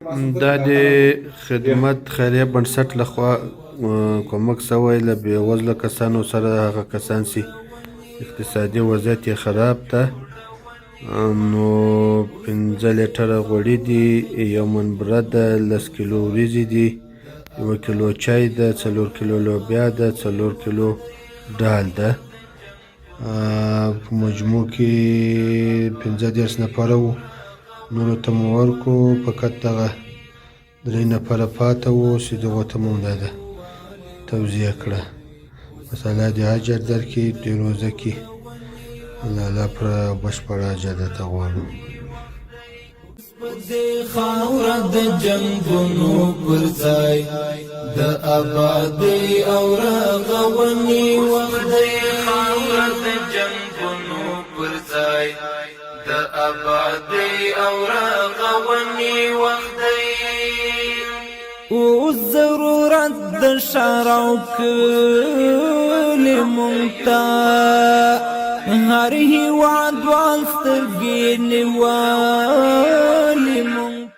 دا د خدمت خیریه بنسټ لخوا کومک سوی له بېوزله کسانو سره هغه کسان چې اقتصادي وضعیت یې خراب ده. نو 5 لیټره غوړي دي، 1 من بوره ده، 10 کیلو وریځې دي، 1 کیلو چای ده، 4 کیلو لوبیا ده، 4 کیلو دال ده. په مجموع کې 15 نفره وو. نورو ته مو ورکړو، فقط دغه 3 نفره پاته وو چې دغو ته مو دا توزیع کړه. بس الله دې اجر درکړي، دې روزه کې الله پر بشپړ اجر درته غواړو. د خاوره د جنګونو پر ځای د آبادۍ او رغونې وخت دی. خاوره د جنګونو پر ځای د آبادۍ او رغونې وخت دی. او ضرورت د ښار او کلي مونږ ته هر هېواد وال سترګې نیوال